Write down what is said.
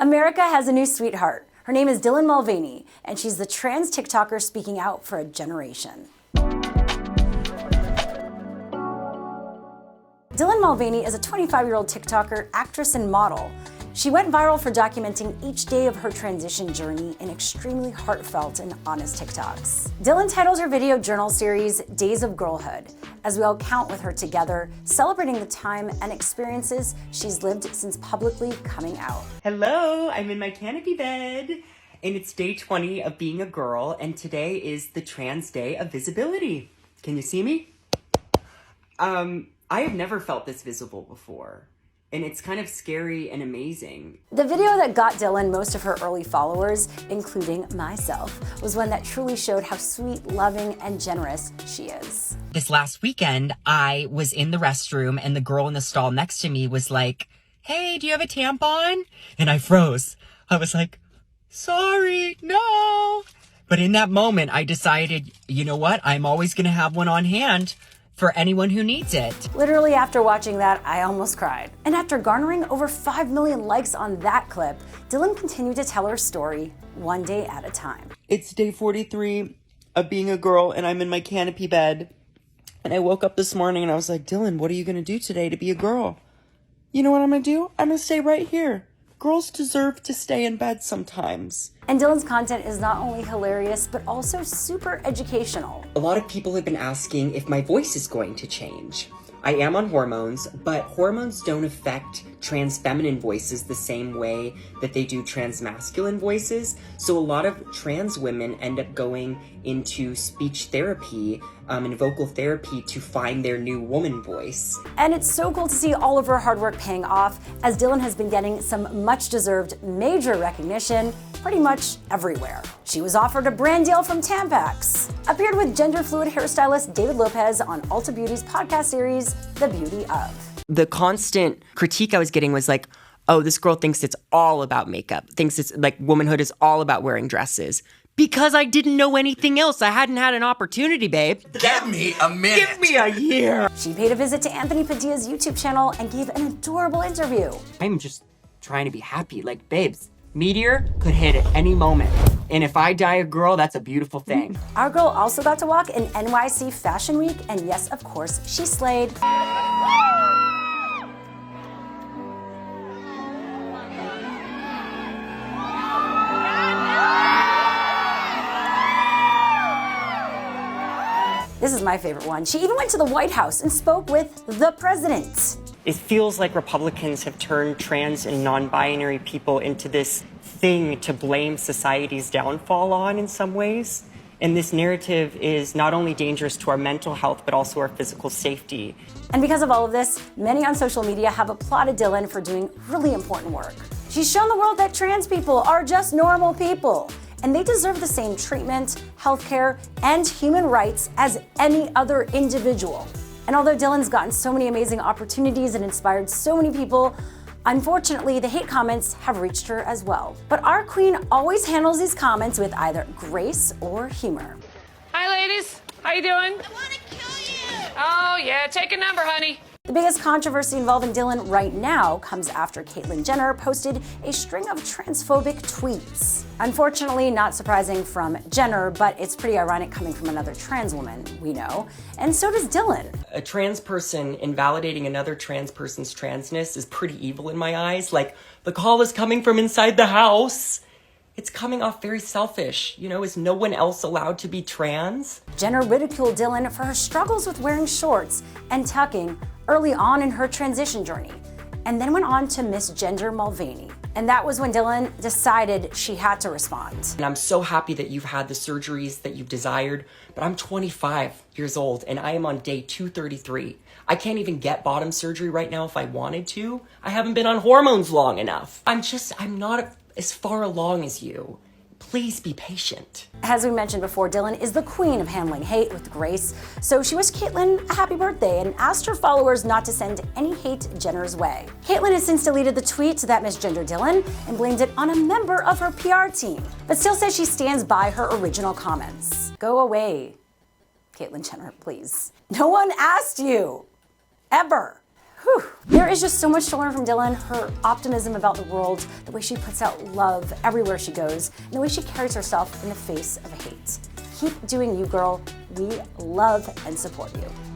America has a new sweetheart. Her name is Caitlyn Mulvaney, and she's the trans TikToker speaking out for a generation. Caitlyn Mulvaney is a 25-year-old TikToker, actress, and model. She went viral for documenting each day of her transition journey in extremely heartfelt and honest TikToks. Caitlyn titled her video journal series Days of Girlhood, as we all count with her together, celebrating the time and experiences she's lived since publicly coming out. Hello, I'm in my canopy bed, and it's day 20 of being a girl, and today is the Trans Day of Visibility. Can you see me? I have never felt this visible before. And it's kind of scary and amazing. The video that got Caitlyn most of her early followers, including myself, was one that truly showed how sweet, loving, and generous she is. This last weekend, I was in the restroom and the girl in the stall next to me was like, "Hey, do you have a tampon?" And I froze. I was like, "Sorry, no." But in that moment, I decided, you know what? I'm always gonna have one on hand for anyone who needs it. Literally after watching that, I almost cried. And after garnering over 5 million likes on that clip, Caitlyn continued to tell her story one day at a time. It's day 43 of being a girl, and I'm in my canopy bed. And I woke up this morning and I was like, Caitlyn, what are you gonna do today to be a girl? You know what I'm gonna do? I'm gonna stay right here. Girls deserve to stay in bed sometimes. And Caitlyn's content is not only hilarious, but also super educational. A lot of people have been asking if my voice is going to change. I am on hormones, but hormones don't affect trans feminine voices the same way that they do trans masculine voices. So a lot of trans women end up going into speech therapy and vocal therapy to find their new woman voice. And it's so cool to see all of her hard work paying off, as Caitlyn has been getting some much-deserved major recognition pretty much everywhere. She was offered a brand deal from Tampax, appeared with gender-fluid hairstylist David Lopez on Ulta Beauty's podcast series, The Beauty Of. The constant critique I was getting was like, oh, this girl thinks it's all about makeup, thinks it's like womanhood is all about wearing dresses. Because I didn't know anything else. I hadn't had an opportunity, babe. Give me a minute. Give me a year. She paid a visit to Anthony Padilla's YouTube channel and gave an adorable interview. I'm just trying to be happy. Like, babes, meteor could hit at any moment. And if I die a girl, that's a beautiful thing. Our girl also got to walk in NYC Fashion Week, and yes, of course, she slayed. This is my favorite one. She even went to the White House and spoke with the president. It feels like Republicans have turned trans and non-binary people into this thing to blame society's downfall on in some ways. And this narrative is not only dangerous to our mental health, but also our physical safety. And because of all of this, many on social media have applauded Caitlyn for doing really important work. She's shown the world that trans people are just normal people, and they deserve the same treatment, healthcare, and human rights as any other individual. And although Caitlyn's gotten so many amazing opportunities and inspired so many people, unfortunately, the hate comments have reached her as well. But our queen always handles these comments with either grace or humor. Hi, ladies. How you doing? I want to kill you. Oh, yeah. Take a number, honey. The biggest controversy involving Caitlyn right now comes after Caitlyn Jenner posted a string of transphobic tweets. Unfortunately, not surprising from Jenner, but it's pretty ironic coming from another trans woman, we know. And so does Caitlyn. A trans person invalidating another trans person's transness is pretty evil in my eyes. Like, the call is coming from inside the house. It's coming off very selfish. You know, is no one else allowed to be trans? Jenner ridiculed Caitlyn for her struggles with wearing shorts and tucking early on in her transition journey, and then went on to misgender Mulvaney. And that was when Caitlyn decided she had to respond. And I'm so happy that you've had the surgeries that you've desired, but I'm 25 years old and I am on day 233. I can't even get bottom surgery right now if I wanted to. I haven't been on hormones long enough. I'm not as far along as you. Please be patient. As we mentioned before, Caitlyn is the queen of handling hate with grace, so she wished Caitlyn a happy birthday and asked her followers not to send any hate Jenner's way. Caitlyn has since deleted the tweet that misgendered Caitlyn and blamed it on a member of her PR team, but still says she stands by her original comments. Go away, Caitlyn Jenner, please. No one asked you, ever. Whew. There is just so much to learn from Dylan. Her optimism about the world, the way she puts out love everywhere she goes, and the way she carries herself in the face of hate. Keep doing you, girl. We love and support you.